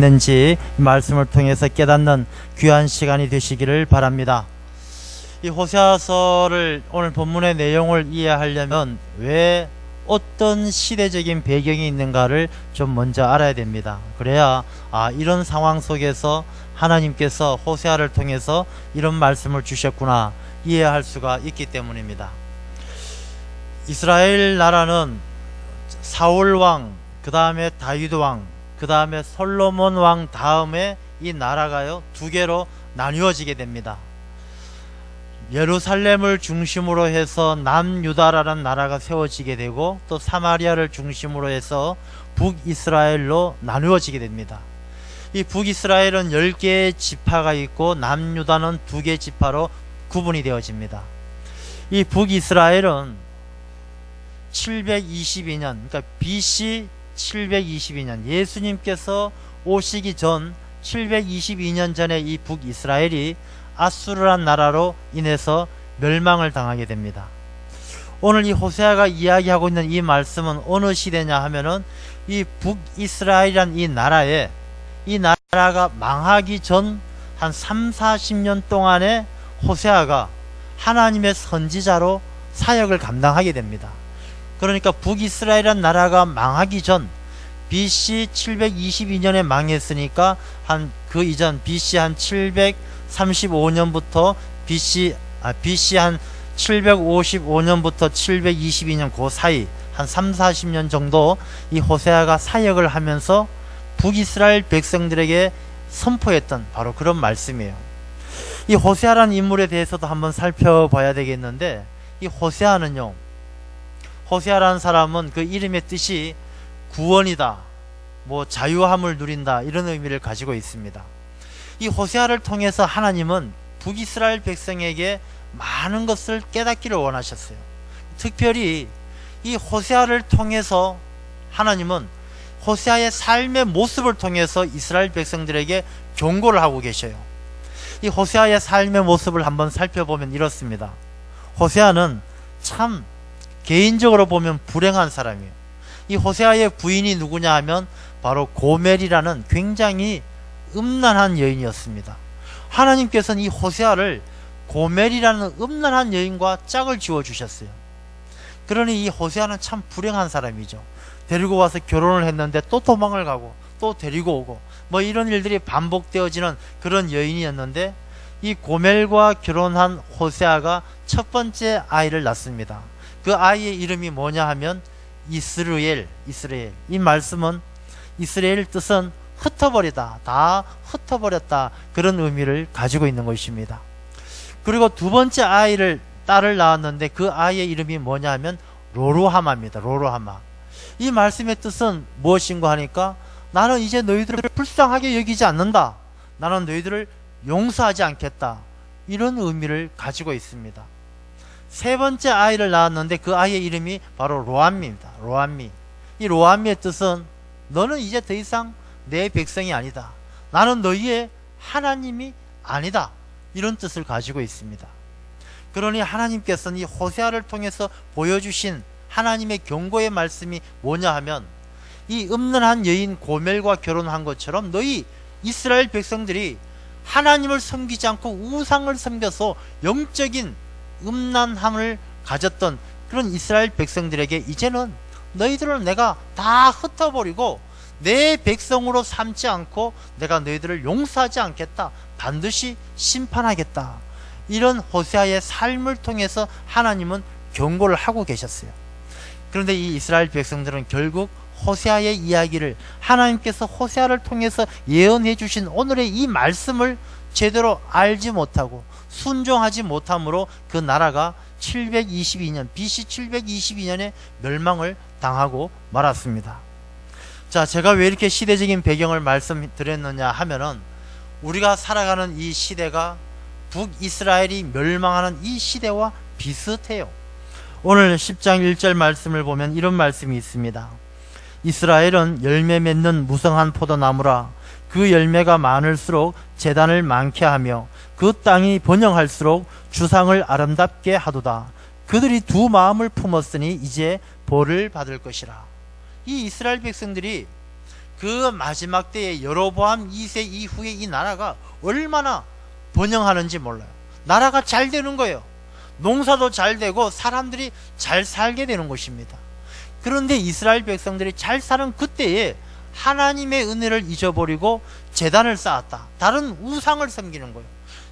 있는지 말씀을 통해서 깨닫는 귀한 시간이 되시기를 바랍니다. 이 호세아서를 오늘 본문의 내용을 이해하려면 왜 어떤 시대적인 배경이 있는가를 좀 먼저 알아야 됩니다. 그래야 이런 상황 속에서 하나님께서 호세아를 통해서 이런 말씀을 주셨구나 이해할 수가 있기 때문입니다. 이스라엘 나라는 사울 왕, 그 다음에 다윗 왕, 그 다음에 솔로몬 왕 다음에 이 나라가요 두 개로 나뉘어지게 됩니다. 예루살렘을 중심으로 해서 남유다라는 나라가 세워지게 되고 또 사마리아를 중심으로 해서 북이스라엘로 나누어지게 됩니다. 이 북이스라엘은 10개의 지파가 있고 남유다는 2개 지파로 구분이 되어집니다. 이 북이스라엘은 722년 그러니까 BC 722년 예수님께서 오시기 전 722년 전에 이 북이스라엘이 아수르란 나라로 인해서 멸망을 당하게 됩니다. 오늘 이 호세아가 이야기하고 있는 이 말씀은 어느 시대냐 하면은 이 북이스라엘이란 이 나라가 망하기 전 한 30-40년 동안에 호세아가 하나님의 선지자로 사역을 감당하게 됩니다. 그러니까 북이스라엘이란 나라가 망하기 전 BC 722년에 망했으니까 그 이전 BC 한 735년부터 BC 한 755년부터 722년 그 사이 한 30-40년 정도 이 호세아가 사역을 하면서 북이스라엘 백성들에게 선포했던 바로 그런 말씀이에요. 이 호세아라는 인물에 대해서도 한번 살펴봐야 되겠는데 이 호세아는요, 호세아라는 사람은 그 이름의 뜻이 구원이다, 자유함을 누린다 이런 의미를 가지고 있습니다. 이 호세아를 통해서 하나님은 북이스라엘 백성에게 많은 것을 깨닫기를 원하셨어요. 특별히 이 호세아를 통해서 하나님은 호세아의 삶의 모습을 통해서 이스라엘 백성들에게 경고를 하고 계셔요. 이 호세아의 삶의 모습을 한번 살펴보면 이렇습니다. 호세아는 참 개인적으로 보면 불행한 사람이에요. 이 호세아의 부인이 누구냐 하면 바로 고멜이라는 굉장히 음란한 여인이었습니다. 하나님께서는 이 호세아를 고멜이라는 음란한 여인과 짝을 지어 주셨어요. 그러니 이 호세아는 참 불행한 사람이죠. 데리고 와서 결혼을 했는데 또 도망을 가고 또 데리고 오고 이런 일들이 반복되어지는 그런 여인이었는데 이 고멜과 결혼한 호세아가 첫 번째 아이를 낳습니다. 그 아이의 이름이 뭐냐 하면 이스라엘. 이 말씀은 이스라엘 뜻은 흩어버리다, 다 흩어버렸다 그런 의미를 가지고 있는 것입니다. 그리고 두 번째 딸을 낳았는데 그 아이의 이름이 뭐냐 하면 로루하마입니다. 로루하마. 이 말씀의 뜻은 무엇인가 하니까 나는 이제 너희들을 불쌍하게 여기지 않는다, 나는 너희들을 용서하지 않겠다 이런 의미를 가지고 있습니다. 세 번째 아이를 낳았는데 그 아이의 이름이 바로 로암미입니다. 로암미. 이 로암미의 뜻은 너는 이제 더 이상 내 백성이 아니다, 나는 너희의 하나님이 아니다 이런 뜻을 가지고 있습니다. 그러니 하나님께서는 이 호세아를 통해서 보여주신 하나님의 경고의 말씀이 뭐냐 하면 이 음란한 여인 고멜과 결혼한 것처럼 너희 이스라엘 백성들이 하나님을 섬기지 않고 우상을 섬겨서 영적인 음란함을 가졌던 그런 이스라엘 백성들에게 이제는 너희들을 내가 다 흩어버리고 내 백성으로 삼지 않고 내가 너희들을 용서하지 않겠다, 반드시 심판하겠다 이런 호세아의 삶을 통해서 하나님은 경고를 하고 계셨어요. 그런데 이 이스라엘 백성들은 결국 호세아의 이야기를, 하나님께서 호세아를 통해서 예언해 주신 오늘의 이 말씀을 제대로 알지 못하고 순종하지 못함으로 그 나라가 722년 BC 722년에 멸망을 당하고 말았습니다. 자, 제가 왜 이렇게 시대적인 배경을 말씀드렸느냐 하면은 우리가 살아가는 이 시대가 북이스라엘이 멸망하는 이 시대와 비슷해요. 오늘 10장 1절 말씀을 보면 이런 말씀이 있습니다. 이스라엘은 열매 맺는 무성한 포도나무라. 그 열매가 많을수록 재단을 많게 하며 그 땅이 번영할수록 주상을 아름답게 하도다. 그들이 두 마음을 품었으니 이제 벌을 받을 것이라. 이 이스라엘 백성들이 그 마지막 때에 여로보암 2세 이후에 이 나라가 얼마나 번영하는지 몰라요. 나라가 잘 되는 거예요. 농사도 잘 되고 사람들이 잘 살게 되는 것입니다. 그런데 이스라엘 백성들이 잘 사는 그때에 하나님의 은혜를 잊어버리고 제단을 쌓았다. 다른 우상을 섬기는 거예요.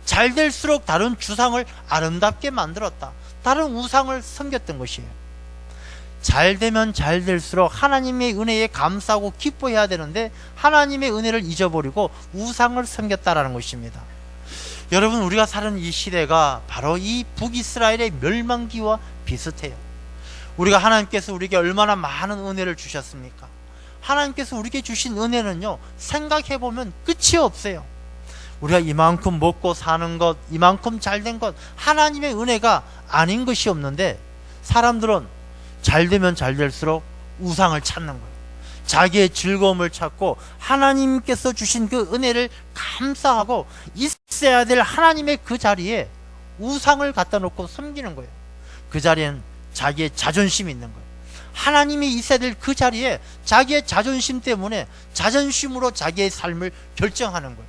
잘 될수록 다른 주상을 아름답게 만들었다. 다른 우상을 섬겼던 것이에요. 잘 되면 잘 될수록 하나님의 은혜에 감사하고 기뻐해야 되는데 하나님의 은혜를 잊어버리고 우상을 섬겼다라는 것입니다. 여러분, 우리가 사는 이 시대가 바로 이 북이스라엘의 멸망기와 비슷해요. 우리가 하나님께서 우리에게 얼마나 많은 은혜를 주셨습니까? 하나님께서 우리에게 주신 은혜는요, 생각해보면 끝이 없어요. 우리가 이만큼 먹고 사는 것, 이만큼 잘된 것, 하나님의 은혜가 아닌 것이 없는데 사람들은 잘 되면 잘 될수록 우상을 찾는 거예요. 자기의 즐거움을 찾고 하나님께서 주신 그 은혜를 감사하고 있어야 될 하나님의 그 자리에 우상을 갖다 놓고 섬기는 거예요. 그 자리엔 자기의 자존심이 있는 거예요. 하나님이 있어야 될 그 자리에 자기의 자존심 때문에 자존심으로 자기의 삶을 결정하는 거예요.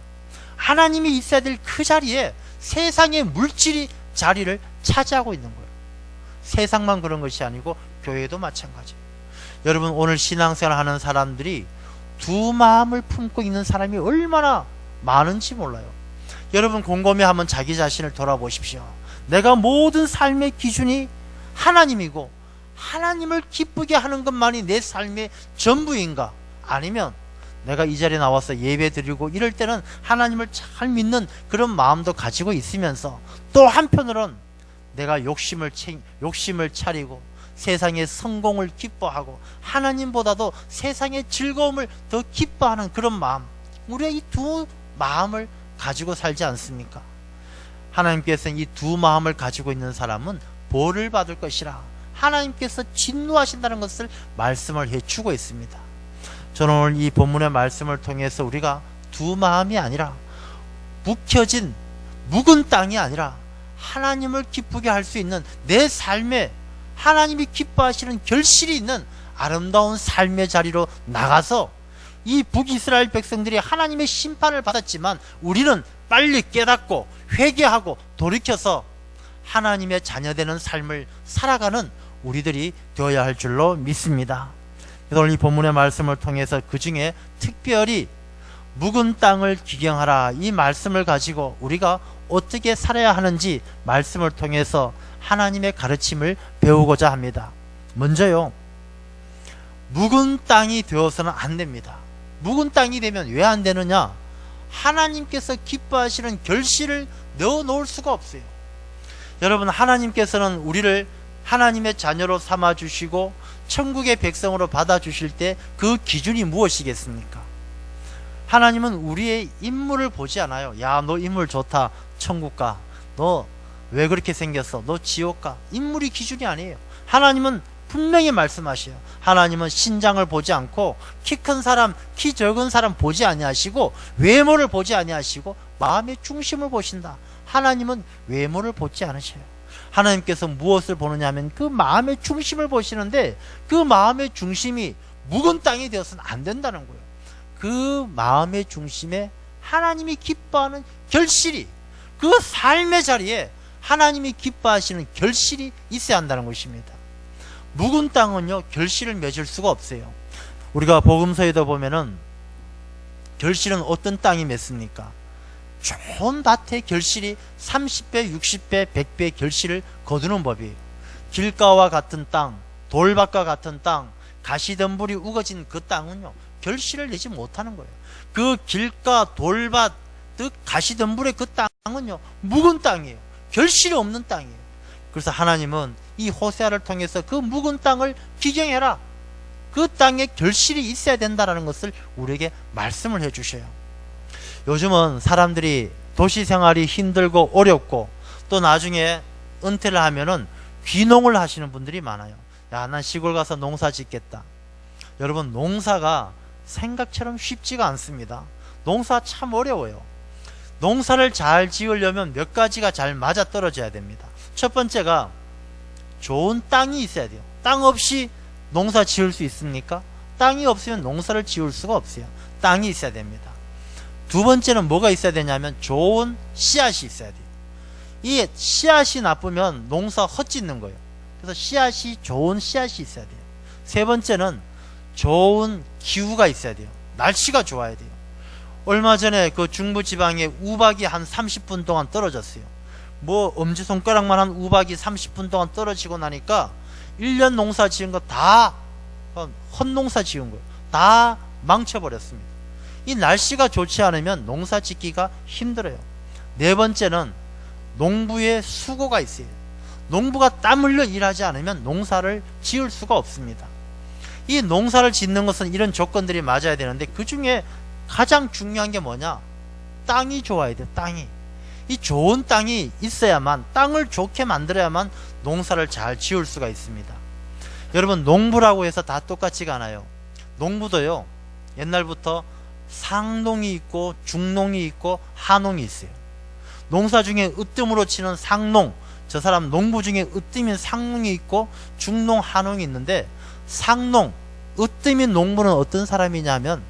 하나님이 있어야 될 그 자리에 세상의 물질이 자리를 차지하고 있는 거예요. 세상만 그런 것이 아니고 교회도 마찬가지예요. 여러분, 오늘 신앙생활 하는 사람들이 두 마음을 품고 있는 사람이 얼마나 많은지 몰라요. 여러분, 곰곰이 한번 자기 자신을 돌아보십시오. 내가 모든 삶의 기준이 하나님이고 하나님을 기쁘게 하는 것만이 내 삶의 전부인가? 아니면 내가 이 자리에 나와서 예배 드리고 이럴 때는 하나님을 잘 믿는 그런 마음도 가지고 있으면서 또 한편으로는 내가 욕심을 차리고 세상의 성공을 기뻐하고 하나님보다도 세상의 즐거움을 더 기뻐하는 그런 마음, 우리가 이 두 마음을 가지고 살지 않습니까? 하나님께서는 이 두 마음을 가지고 있는 사람은 벌을 받을 것이라 하나님께서 진노하신다는 것을 말씀을 해주고 있습니다. 저는 오늘 이 본문의 말씀을 통해서 우리가 두 마음이 아니라 묵혀진 묵은 땅이 아니라 하나님을 기쁘게 할 수 있는 내 삶에 하나님이 기뻐하시는 결실이 있는 아름다운 삶의 자리로 나가서 이 북이스라엘 백성들이 하나님의 심판을 받았지만 우리는 빨리 깨닫고 회개하고 돌이켜서 하나님의 자녀되는 삶을 살아가는 우리들이 되어야 할 줄로 믿습니다. 그래서 오늘 이 본문의 말씀을 통해서 그 중에 특별히 묵은 땅을 기경하라, 이 말씀을 가지고 우리가 어떻게 살아야 하는지 말씀을 통해서 하나님의 가르침을 배우고자 합니다. 먼저요, 묵은 땅이 되어서는 안 됩니다. 묵은 땅이 되면 왜 안 되느냐? 하나님께서 기뻐하시는 결실을 넣어 놓을 수가 없어요. 여러분, 하나님께서는 우리를 하나님의 자녀로 삼아 주시고 천국의 백성으로 받아 주실 때 그 기준이 무엇이겠습니까? 하나님은 우리의 인물을 보지 않아요. 야, 너 인물 좋다, 천국 가. 너 왜 그렇게 생겼어? 너 지옥 가. 인물이 기준이 아니에요. 하나님은 분명히 말씀하셔요. 하나님은 신장을 보지 않고 키 큰 사람, 키 적은 사람 보지 아니하시고 외모를 보지 아니하시고 마음의 중심을 보신다. 하나님은 외모를 보지 않으셔요. 하나님께서 무엇을 보느냐 하면 그 마음의 중심을 보시는데 그 마음의 중심이 묵은 땅이 되어서는 안 된다는 거예요. 그 마음의 중심에 하나님이 기뻐하는 결실이, 그 삶의 자리에 하나님이 기뻐하시는 결실이 있어야 한다는 것입니다. 묵은 땅은요, 결실을 맺을 수가 없어요. 우리가 복음서에도 보면은 결실은 어떤 땅이 맺습니까? 좋은 밭의 결실이 30배, 60배, 100배 결실을 거두는 법이에요. 길가와 같은 땅, 돌밭과 같은 땅, 가시덤불이 우거진 그 땅은요, 결실을 내지 못하는 거예요. 그 길가, 돌밭, 그 가시덤불의 그 땅은요, 묵은 땅이에요. 결실이 없는 땅이에요. 그래서 하나님은 이 호세아를 통해서 그 묵은 땅을 기경해라, 그 땅에 결실이 있어야 된다는 것을 우리에게 말씀을 해주셔요. 요즘은 사람들이 도시 생활이 힘들고 어렵고 또 나중에 은퇴를 하면은 귀농을 하시는 분들이 많아요. 야, 난 시골 가서 농사 짓겠다. 여러분, 농사가 생각처럼 쉽지가 않습니다. 농사 참 어려워요. 농사를 잘 지으려면 몇 가지가 잘 맞아떨어져야 됩니다. 첫 번째가 좋은 땅이 있어야 돼요. 땅 없이 농사 지을 수 있습니까? 땅이 없으면 농사를 지을 수가 없어요. 땅이 있어야 됩니다. 두 번째는 뭐가 있어야 되냐면 좋은 씨앗이 있어야 돼요. 이 씨앗이 나쁘면 농사 헛짓는 거예요. 그래서 씨앗이 좋은 씨앗이 있어야 돼요. 세 번째는 좋은 기후가 있어야 돼요. 날씨가 좋아야 돼요. 얼마 전에 그 중부지방에 우박이 한 30분 동안 떨어졌어요. 뭐 엄지손가락만한 우박이 30분 동안 떨어지고 나니까 1년 농사 지은 거 다 헛농사 지은 거예요. 다 망쳐버렸습니다. 이 날씨가 좋지 않으면 농사 짓기가 힘들어요. 네 번째는 농부의 수고가 있어요. 농부가 땀 흘려 일하지 않으면 농사를 지을 수가 없습니다. 이 농사를 짓는 것은 이런 조건들이 맞아야 되는데 그 중에 가장 중요한 게 뭐냐? 땅이 좋아야 돼요. 땅이. 이 좋은 땅이 있어야만, 땅을 좋게 만들어야만 농사를 잘 지을 수가 있습니다. 여러분, 농부라고 해서 다 똑같지가 않아요. 농부도요, 옛날부터 상농이 있고 중농이 있고 하농이 있어요. 농사 중에 으뜸으로 치는 상농, 저 사람 농부 중에 으뜸인 상농이 있고 중농, 하농이 있는데, 상농, 으뜸인 농부는 어떤 사람이냐면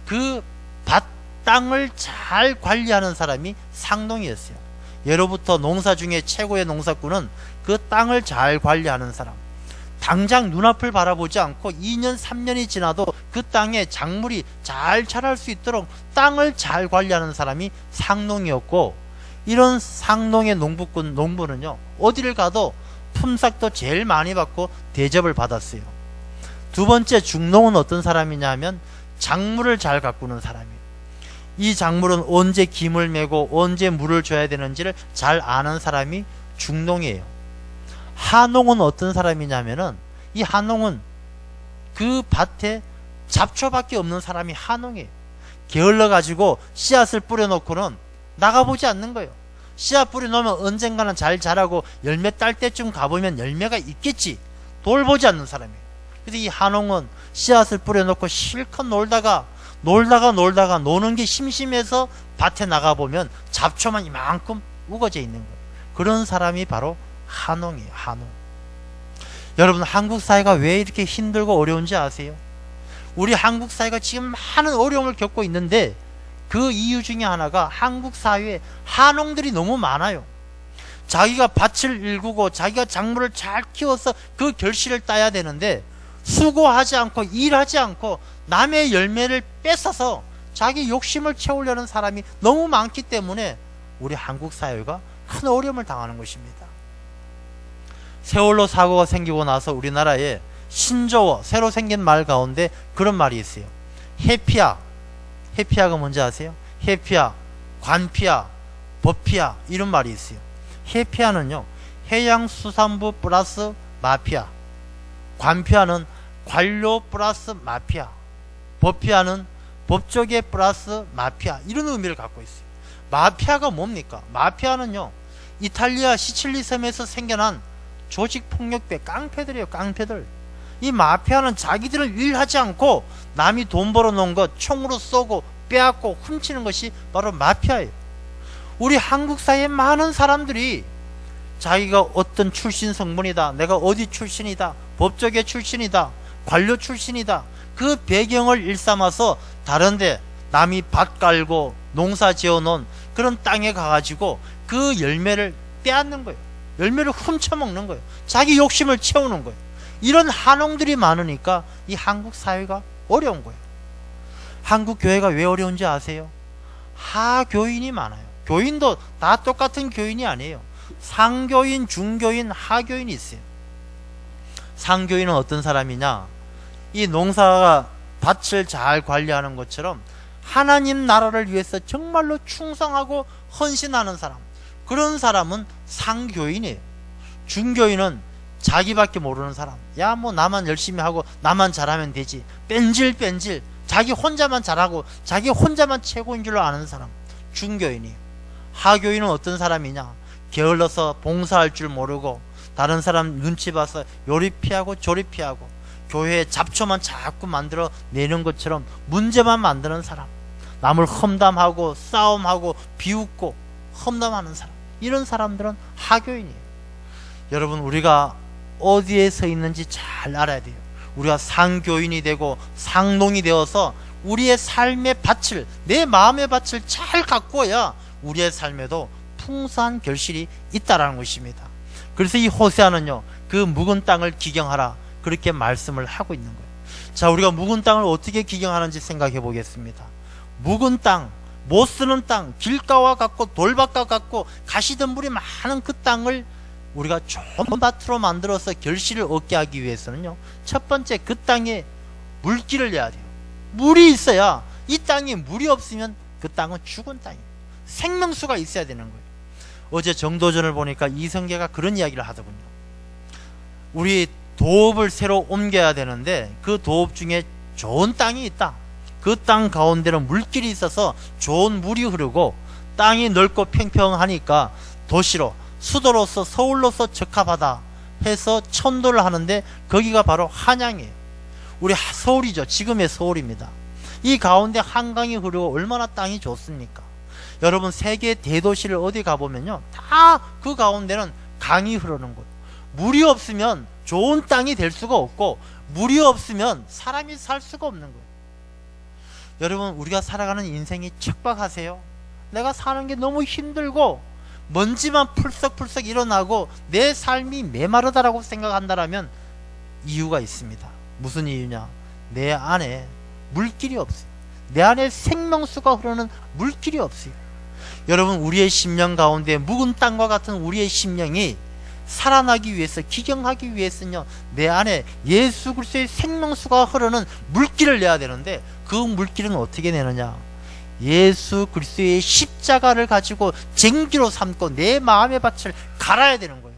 그 밭 땅을 잘 관리하는 사람이 상농이었어요. 예로부터 농사 중에 최고의 농사꾼은 그 땅을 잘 관리하는 사람, 당장 눈앞을 바라보지 않고 2년 3년이 지나도 그 땅에 작물이 잘 자랄 수 있도록 땅을 잘 관리하는 사람이 상농이었고, 이런 상농의 농부는요, 어디를 가도 품삯도 제일 많이 받고 대접을 받았어요. 두 번째 중농은 어떤 사람이냐 하면 작물을 잘 가꾸는 사람이에요. 이 작물은 언제 김을 메고 언제 물을 줘야 되는지를 잘 아는 사람이 중농이에요. 하농은 어떤 사람이냐면은, 이 하농은 그 밭에 잡초밖에 없는 사람이 하농이에요. 게을러 가지고 씨앗을 뿌려놓고는 나가보지 않는 거예요. 씨앗 뿌려놓으면 언젠가는 잘 자라고 열매 딸 때쯤 가보면 열매가 있겠지, 돌보지 않는 사람이에요. 그래서 이 하농은 씨앗을 뿌려놓고 실컷 놀다가 노는 게 심심해서 밭에 나가보면 잡초만 이만큼 우거져 있는 거예요. 그런 사람이 바로 하농이에요. 하농. 여러분, 한국 사회가 왜 이렇게 힘들고 어려운지 아세요? 우리 한국 사회가 지금 많은 어려움을 겪고 있는데 그 이유 중에 하나가 한국 사회에 하농들이 너무 많아요. 자기가 밭을 일구고 자기가 작물을 잘 키워서 그 결실을 따야 되는데 수고하지 않고 일하지 않고 남의 열매를 뺏어서 자기 욕심을 채우려는 사람이 너무 많기 때문에 우리 한국 사회가 큰 어려움을 당하는 것입니다. 세월호 사고가 생기고 나서 우리나라에 신조어, 새로 생긴 말 가운데 그런 말이 있어요. 해피야. 해피야가 뭔지 아세요? 해피야, 관피야, 법피야, 이런 말이 있어요. 해피야는요, 해양수산부 플러스 마피아, 관피아는 관료 플러스 마피아, 법피아는 법조계 플러스 마피아, 이런 의미를 갖고 있어요. 마피아가 뭡니까? 마피아는요, 이탈리아 시칠리 섬에서 생겨난 조직폭력배 깡패들이에요. 깡패들. 이 마피아는 자기들은 일하지 않고 남이 돈 벌어놓은 것 총으로 쏘고 빼앗고 훔치는 것이 바로 마피아예요. 우리 한국 사회에 많은 사람들이 자기가 어떤 출신 성분이다, 내가 어디 출신이다, 법조계 출신이다, 관료 출신이다, 그 배경을 일삼아서 다른데 남이 밭 깔고 농사 지어놓은 그런 땅에 가가지고 그 열매를 빼앗는 거예요. 열매를 훔쳐먹는 거예요. 자기 욕심을 채우는 거예요. 이런 한홍들이 많으니까 이 한국 사회가 어려운 거예요. 한국 교회가 왜 어려운지 아세요? 하교인이 많아요. 교인도 다 똑같은 교인이 아니에요. 상교인, 중교인, 하교인이 있어요. 상교인은 어떤 사람이냐? 이 농사가 밭을 잘 관리하는 것처럼 하나님 나라를 위해서 정말로 충성하고 헌신하는 사람, 그런 사람은 상교인이에요. 중교인은 자기밖에 모르는 사람, 야 뭐 나만 열심히 하고 나만 잘하면 되지, 뺀질뺀질 자기 혼자만 잘하고 자기 혼자만 최고인 줄로 아는 사람, 중교인이에요. 하교인은 어떤 사람이냐? 게을러서 봉사할 줄 모르고 다른 사람 눈치 봐서 요리 피하고 조리 피하고 교회에 잡초만 자꾸 만들어 내는 것처럼 문제만 만드는 사람, 남을 험담하고 싸움하고 비웃고 험담하는 사람, 이런 사람들은 하교인이에요. 여러분, 우리가 어디에 서 있는지 잘 알아야 돼요. 우리가 상교인이 되고 상농이 되어서 우리의 삶의 밭을, 내 마음의 밭을 잘 가꾸어야 우리의 삶에도 풍성한 결실이 있다라는 것입니다. 그래서 이 호세아는요, 그 묵은 땅을 기경하라, 그렇게 말씀을 하고 있는 거예요. 자, 우리가 묵은 땅을 어떻게 기경하는지 생각해 보겠습니다. 묵은 땅, 못 쓰는 땅, 길가와 같고 돌밭과 같고 가시덤불이 많은 그 땅을 우리가 좋은 밭으로 만들어서 결실을 얻게 하기 위해서는요, 첫 번째 그 땅에 물기를 내야 돼요. 물이 있어야, 이 땅에 물이 없으면 그 땅은 죽은 땅이에요. 생명수가 있어야 되는 거예요. 어제 정도전을 보니까 이성계가 그런 이야기를 하더군요. 우리 도읍을 새로 옮겨야 되는데 그 도읍 중에 좋은 땅이 있다. 그 땅 가운데는 물길이 있어서 좋은 물이 흐르고 땅이 넓고 평평하니까 도시로, 수도로서, 서울로서 적합하다 해서 천도를 하는데 거기가 바로 한양이에요. 우리 서울이죠. 지금의 서울입니다. 이 가운데 한강이 흐르고 얼마나 땅이 좋습니까? 여러분, 세계 대도시를 어디 가보면요, 다 그 가운데는 강이 흐르는 곳. 물이 없으면 좋은 땅이 될 수가 없고, 물이 없으면 사람이 살 수가 없는 거예요. 여러분, 우리가 살아가는 인생이 척박하세요? 내가 사는 게 너무 힘들고 먼지만 풀썩풀썩 일어나고 내 삶이 메마르다라고 생각한다면 이유가 있습니다. 무슨 이유냐? 내 안에 물길이 없어요. 내 안에 생명수가 흐르는 물길이 없어요. 여러분, 우리의 심령 가운데 묵은 땅과 같은 우리의 심령이 살아나기 위해서, 기경하기 위해서는요, 내 안에 예수 그리스도의 생명수가 흐르는 물길을 내야 되는데, 그 물길은 어떻게 내느냐? 예수 그리스도의 십자가를 가지고 쟁기로 삼고 내 마음의 밭을 갈아야 되는 거예요.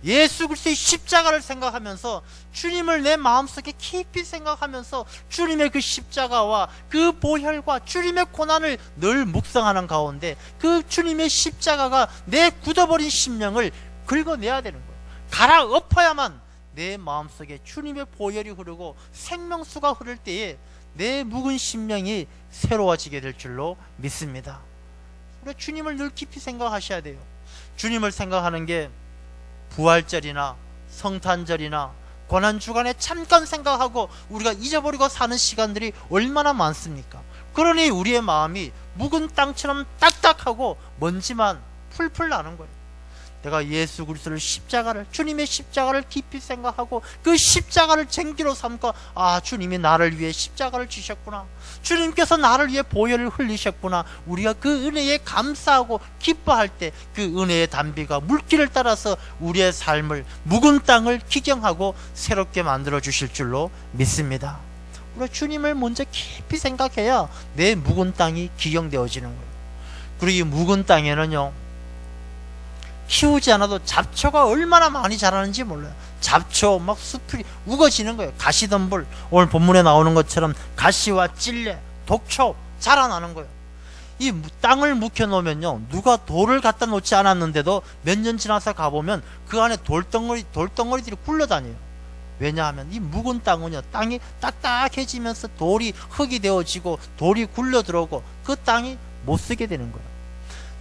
예수 그리스도의 십자가를 생각하면서, 주님을 내 마음속에 깊이 생각하면서 주님의 그 십자가와 그 보혈과 주님의 고난을 늘 묵상하는 가운데 그 주님의 십자가가 내 굳어버린 심령을 긁어내야 되는 거예요. 갈아엎어야만 내 마음속에 주님의 보혈이 흐르고 생명수가 흐를 때에 내 묵은 심령이 새로워지게 될 줄로 믿습니다. 우리 주님을 늘 깊이 생각하셔야 돼요. 주님을 생각하는 게 부활절이나 성탄절이나 고난주간에 잠깐 생각하고 우리가 잊어버리고 사는 시간들이 얼마나 많습니까? 그러니 우리의 마음이 묵은 땅처럼 딱딱하고 먼지만 풀풀 나는 거예요. 내가 예수 그리스도를, 십자가를, 주님의 십자가를 깊이 생각하고 그 십자가를 쟁기로 삼고, 아, 주님이 나를 위해 십자가를 지셨구나, 주님께서 나를 위해 보혈을 흘리셨구나, 우리가 그 은혜에 감사하고 기뻐할 때 그 은혜의 담비가 물길을 따라서 우리의 삶을, 묵은 땅을 기경하고 새롭게 만들어 주실 줄로 믿습니다. 우리가 주님을 먼저 깊이 생각해야 내 묵은 땅이 기경되어지는 거예요. 그리고 이 묵은 땅에는요, 키우지 않아도 잡초가 얼마나 많이 자라는지 몰라요. 잡초 막 숲이 우거지는 거예요. 가시덤불, 오늘 본문에 나오는 것처럼 가시와 찔레, 독초 자라나는 거예요. 이 땅을 묵혀 놓으면요, 누가 돌을 갖다 놓지 않았는데도 몇 년 지나서 가보면 그 안에 돌덩어리들이 굴러다녀요. 왜냐하면 이 묵은 땅은요, 땅이 딱딱해지면서 돌이 흙이 되어지고 돌이 굴러 들어오고 그 땅이 못 쓰게 되는 거예요.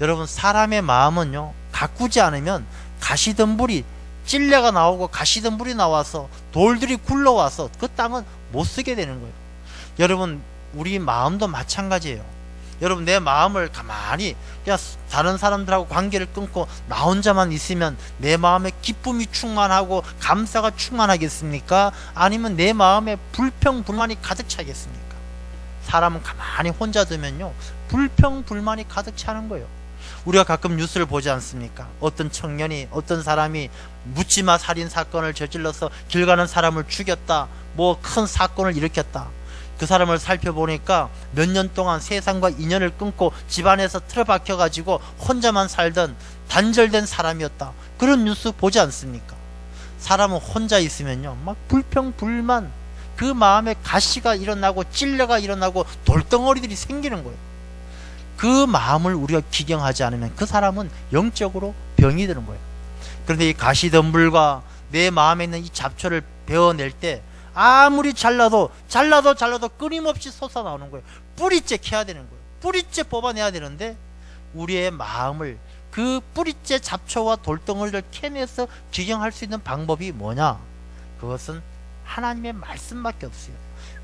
여러분, 사람의 마음은요, 가꾸지 않으면 가시덤불이, 찔레가 나오고 가시덤불이 나와서 돌들이 굴러와서 그 땅은 못 쓰게 되는 거예요. 여러분, 우리 마음도 마찬가지예요. 여러분, 내 마음을 가만히 그냥 다른 사람들하고 관계를 끊고 나 혼자만 있으면 내 마음에 기쁨이 충만하고 감사가 충만하겠습니까? 아니면 내 마음에 불평불만이 가득 차겠습니까? 사람은 가만히 혼자 두면요, 불평불만이 가득 차는 거예요. 우리가 가끔 뉴스를 보지 않습니까? 어떤 청년이, 어떤 사람이 묻지마 살인 사건을 저질러서 길 가는 사람을 죽였다, 뭐 큰 사건을 일으켰다. 그 사람을 살펴보니까 몇 년 동안 세상과 인연을 끊고 집안에서 틀어박혀 가지고 혼자만 살던 단절된 사람이었다. 그런 뉴스 보지 않습니까? 사람은 혼자 있으면요, 막 불평불만, 그 마음에 가시가 일어나고 찔레가 일어나고 돌덩어리들이 생기는 거예요. 그 마음을 우리가 기경하지 않으면 그 사람은 영적으로 병이 드는 거예요. 그런데 이 가시덤불과 내 마음에 있는 이 잡초를 베어낼 때 아무리 잘라도 끊임없이 솟아나오는 거예요. 뿌리째 캐야 되는 거예요. 뿌리째 뽑아내야 되는데, 우리의 마음을, 그 뿌리째 잡초와 돌덩어리를 캐내서 기경할 수 있는 방법이 뭐냐? 그것은 하나님의 말씀밖에 없어요.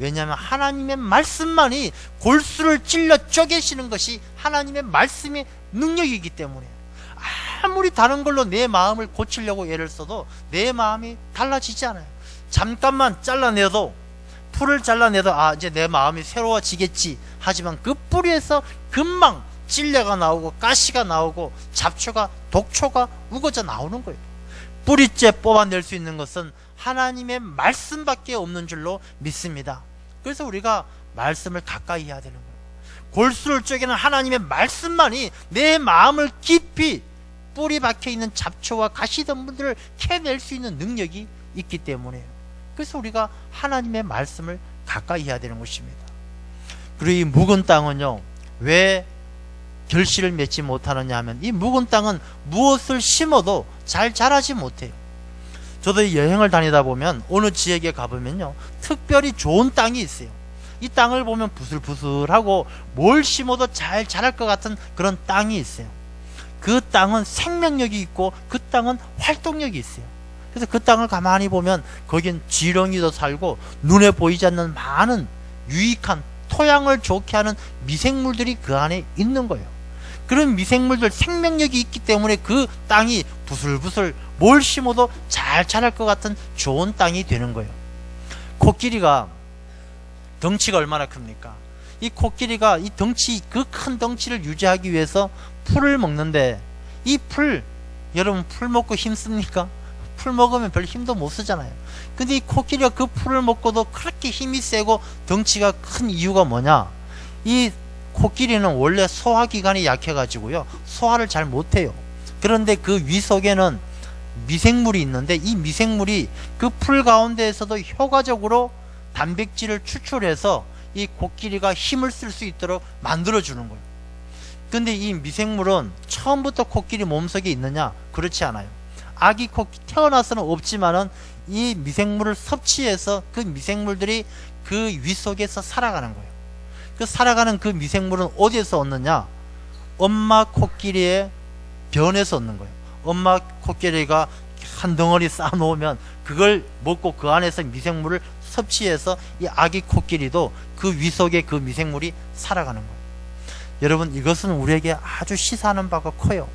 왜냐하면 하나님의 말씀만이 골수를 찔러 쪼개시는 것이 하나님의 말씀의 능력이기 때문에, 아무리 다른 걸로 내 마음을 고치려고 애를 써도 내 마음이 달라지지 않아요. 잠깐만 잘라내도, 풀을 잘라내도 이제 내 마음이 새로워지겠지 하지만 그 뿌리에서 금방 찔레가 나오고 가시가 나오고 잡초가, 독초가 우거져 나오는 거예요. 뿌리째 뽑아낼 수 있는 것은 하나님의 말씀밖에 없는 줄로 믿습니다. 그래서 우리가 말씀을 가까이 해야 되는 거예요. 골수를 쪼개는 하나님의 말씀만이 내 마음을 깊이 뿌리 박혀있는 잡초와 가시덤불들을 캐낼 수 있는 능력이 있기 때문에요. 그래서 우리가 하나님의 말씀을 가까이 해야 되는 것입니다. 그리고 이 묵은 땅은요, 왜 결실을 맺지 못하느냐 하면, 이 묵은 땅은 무엇을 심어도 잘 자라지 못해요. 저도 여행을 다니다 보면 어느 지역에 가보면요, 특별히 좋은 땅이 있어요. 이 땅을 보면 부슬부슬하고 뭘 심어도 잘 자랄 것 같은 그런 땅이 있어요. 그 땅은 생명력이 있고 그 땅은 활동력이 있어요. 그래서 그 땅을 가만히 보면 거긴 지렁이도 살고 눈에 보이지 않는 많은 유익한 토양을 좋게 하는 미생물들이 그 안에 있는 거예요. 그런 미생물들, 생명력이 있기 때문에 그 땅이 부슬부슬 뭘 심어도 잘 자랄 것 같은 좋은 땅이 되는 거예요. 코끼리가 덩치가 얼마나 큽니까? 이 코끼리가 이 덩치, 그 큰 덩치를 유지하기 위해서 풀을 먹는데, 이 풀, 여러분 풀 먹고 힘씁니까? 풀 먹으면 별 힘도 못 쓰잖아요. 근데 이 코끼리가 그 풀을 먹고도 그렇게 힘이 세고 덩치가 큰 이유가 뭐냐? 이 코끼리는 원래 소화기관이 약해가지고요, 소화를 잘 못해요. 그런데 그 위 속에는 미생물이 있는데, 이 미생물이 그 풀 가운데에서도 효과적으로 단백질을 추출해서 이 코끼리가 힘을 쓸 수 있도록 만들어주는 거예요. 근데 이 미생물은 처음부터 코끼리 몸속에 있느냐? 그렇지 않아요. 아기 코끼리 태어나서는 없지만은 이 미생물을 섭취해서 그 미생물들이 그 위 속에서 살아가는 거예요. 그 살아가는 그 미생물은 어디에서 얻느냐? 엄마 코끼리의 변에서 얻는 거예요. 엄마 코끼리가 한 덩어리 쌓아놓으면 그걸 먹고 그 안에서 미생물을 섭취해서 이 아기 코끼리도 그 위 속에 그 미생물이 살아가는 거예요. 여러분, 이것은 우리에게 아주 시사하는 바가 커요.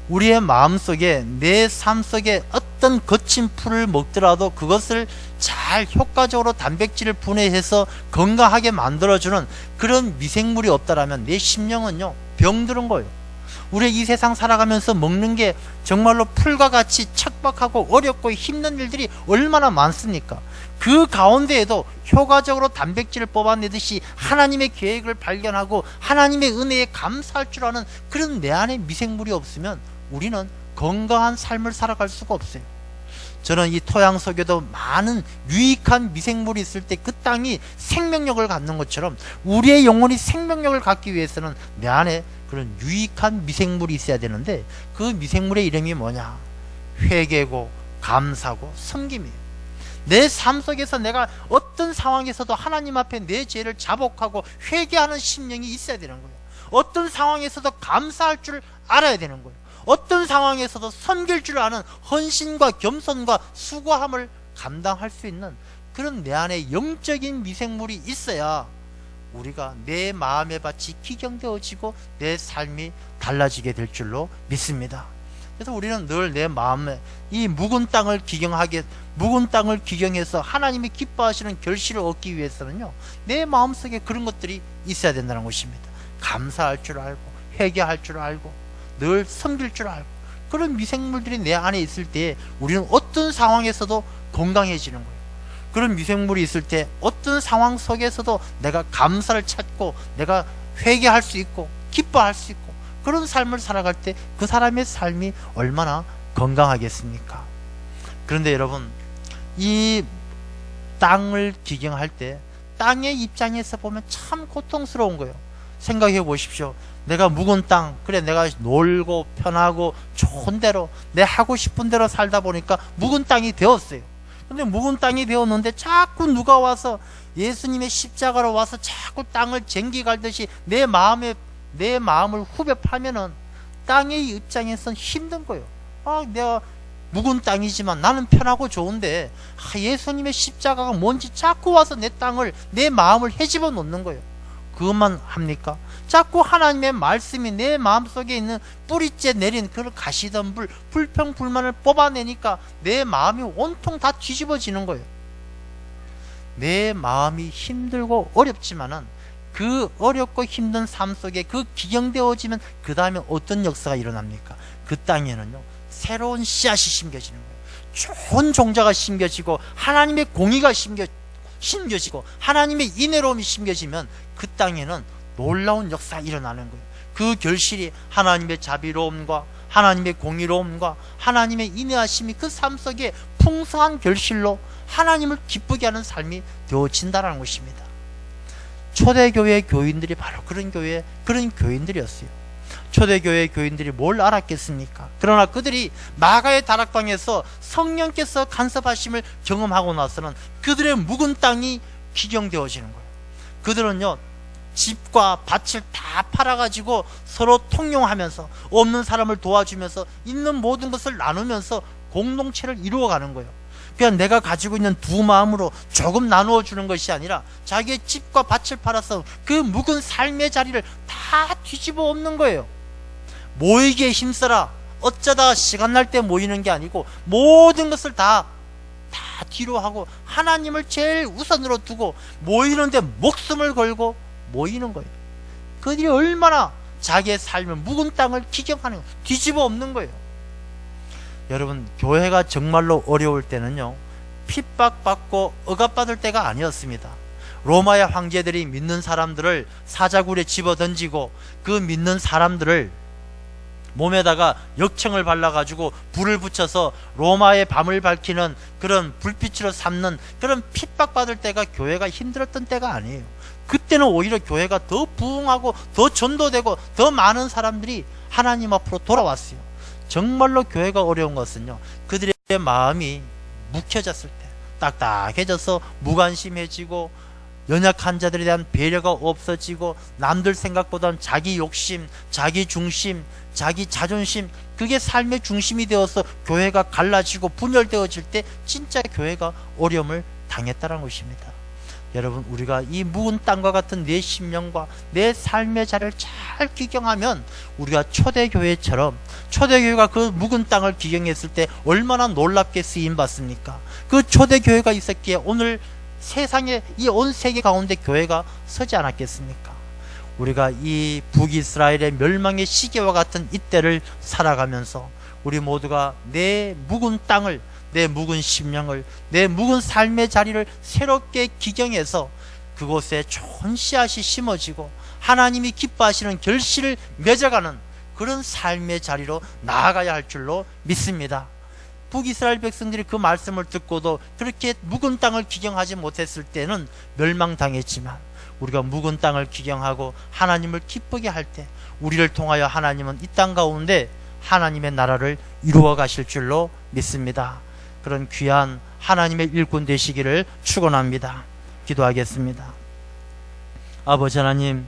우리의 마음속에, 내 삶 속에 어떤 거친 풀을 먹더라도 그것을 잘 효과적으로 단백질을 분해해서 건강하게 만들어주는 그런 미생물이 없다라면 내 심령은요, 병들은 거예요. 우리 이 세상 살아가면서 먹는 게 정말로 풀과 같이 척박하고 어렵고 힘든 일들이 얼마나 많습니까? 그 가운데에도 효과적으로 단백질을 뽑아내듯이 하나님의 계획을 발견하고 하나님의 은혜에 감사할 줄 아는 그런 내 안에 미생물이 없으면 우리는 건강한 삶을 살아갈 수가 없어요. 저는 이 토양 속에도 많은 유익한 미생물이 있을 때 그 땅이 생명력을 갖는 것처럼 우리의 영혼이 생명력을 갖기 위해서는 내 안에 그런 유익한 미생물이 있어야 되는데, 그 미생물의 이름이 뭐냐? 회개고 감사고 섬김이에요. 내 삶 속에서 내가 어떤 상황에서도 하나님 앞에 내 죄를 자복하고 회개하는 심령이 있어야 되는 거예요. 어떤 상황에서도 감사할 줄 알아야 되는 거예요. 어떤 상황에서도 섬길 줄 아는 헌신과 겸손과 수고함을 감당할 수 있는 그런 내 안에 영적인 미생물이 있어야 우리가 내 마음의 밭이 기경되어지고 내 삶이 달라지게 될 줄로 믿습니다. 그래서 우리는 늘 내 마음에 이 묵은 땅을 기경해서 하나님이 기뻐하시는 결실을 얻기 위해서는요, 내 마음속에 그런 것들이 있어야 된다는 것입니다. 감사할 줄 알고, 회개할 줄 알고, 늘 섬길 줄 알고, 그런 미생물들이 내 안에 있을 때 우리는 어떤 상황에서도 건강해지는 거예요. 그런 미생물이 있을 때 어떤 상황 속에서도 내가 감사를 찾고 내가 회개할 수 있고 기뻐할 수 있고 그런 삶을 살아갈 때 그 사람의 삶이 얼마나 건강하겠습니까? 그런데 여러분, 이 땅을 기경할 때 땅의 입장에서 보면 참 고통스러운 거예요. 생각해 보십시오. 내가 묵은 땅, 그래 내가 놀고 편하고 좋은 대로 내 하고 싶은 대로 살다 보니까 묵은 땅이 되었어요. 근데 묵은 땅이 되었는데 자꾸 누가 와서 예수님의 십자가로 와서 자꾸 땅을 쟁기 갈듯이 내 마음을 후벼 파면은 땅의 입장에선 힘든 거예요. 내가 묵은 땅이지만 나는 편하고 좋은데 예수님의 십자가가 뭔지 자꾸 와서 내 땅을, 내 마음을 헤집어 놓는 거예요. 그것만 합니까? 자꾸 하나님의 말씀이 내 마음속에 있는 뿌리째 내린 그 가시덤불, 불평불만을 뽑아내니까 내 마음이 온통 다 뒤집어지는 거예요. 내 마음이 힘들고 어렵지만은 그 어렵고 힘든 삶 속에 그 기경되어지면 그 다음에 어떤 역사가 일어납니까? 그 땅에는요, 새로운 씨앗이 심겨지는 거예요. 좋은 종자가 심겨지고 하나님의 공의가 심겨지고 하나님의 인애로움이 심겨지면 그 땅에는 놀라운 역사가 일어나는 거예요. 그 결실이 하나님의 자비로움과 하나님의 공의로움과 하나님의 인애하심이 그 삶 속에 풍성한 결실로 하나님을 기쁘게 하는 삶이 되어진다는 것입니다. 초대교회 교인들이 바로 그런 교인들이었어요. 초대교회 교인들이 뭘 알았겠습니까? 그러나 그들이 마가의 다락방에서 성령께서 간섭하심을 경험하고 나서는 그들의 묵은 땅이 기경되어지는 거예요. 그들은요, 집과 밭을 다 팔아가지고 서로 통용하면서 없는 사람을 도와주면서 있는 모든 것을 나누면서 공동체를 이루어가는 거예요. 그냥 내가 가지고 있는 두 마음으로 조금 나누어 주는 것이 아니라 자기의 집과 밭을 팔아서 그 묵은 삶의 자리를 다 뒤집어 엎는 거예요. 모이기에 힘써라, 어쩌다 시간 날 때 모이는 게 아니고 모든 것을 다 뒤로 하고 하나님을 제일 우선으로 두고 모이는데 목숨을 걸고 모이는 거예요. 그들이 얼마나 자기의 삶을, 묵은 땅을 기경하는, 뒤집어 엎는 거예요. 여러분, 교회가 정말로 어려울 때는요, 핍박받고 억압받을 때가 아니었습니다. 로마의 황제들이 믿는 사람들을 사자굴에 집어던지고 그 믿는 사람들을 몸에다가 역청을 발라가지고 불을 붙여서 로마의 밤을 밝히는 그런 불빛으로 삼는 그런 핍박받을 때가 교회가 힘들었던 때가 아니에요. 그때는 오히려 교회가 더 부흥하고 더 전도되고 더 많은 사람들이 하나님 앞으로 돌아왔어요. 정말로 교회가 어려운 것은요, 그들의 마음이 묵혀졌을 때, 딱딱해져서 무관심해지고 연약한 자들에 대한 배려가 없어지고 남들 생각보다는 자기 욕심, 자기 중심, 자기 자존심, 그게 삶의 중심이 되어서 교회가 갈라지고 분열되어질 때 진짜 교회가 어려움을 당했다는 것입니다. 여러분, 우리가 이 묵은 땅과 같은 내 심령과 내 삶의 자리를 잘 기경하면 우리가 초대교회처럼, 초대교회가 그 묵은 땅을 기경했을 때 얼마나 놀랍게 쓰임받습니까? 그 초대교회가 있었기에 오늘 세상에, 이 온 세계 가운데 교회가 서지 않았겠습니까? 우리가 이 북이스라엘의 멸망의 시기와 같은 이때를 살아가면서 우리 모두가 내 묵은 땅을, 내 묵은 심령을, 내 묵은 삶의 자리를 새롭게 기경해서 그곳에 좋은 씨앗이 심어지고 하나님이 기뻐하시는 결실을 맺어가는 그런 삶의 자리로 나아가야 할 줄로 믿습니다. 북이스라엘 백성들이 그 말씀을 듣고도 그렇게 묵은 땅을 기경하지 못했을 때는 멸망당했지만, 우리가 묵은 땅을 기경하고 하나님을 기쁘게 할 때 우리를 통하여 하나님은 이 땅 가운데 하나님의 나라를 이루어 가실 줄로 믿습니다. 그런 귀한 하나님의 일꾼 되시기를 축원합니다. 기도하겠습니다. 아버지 하나님,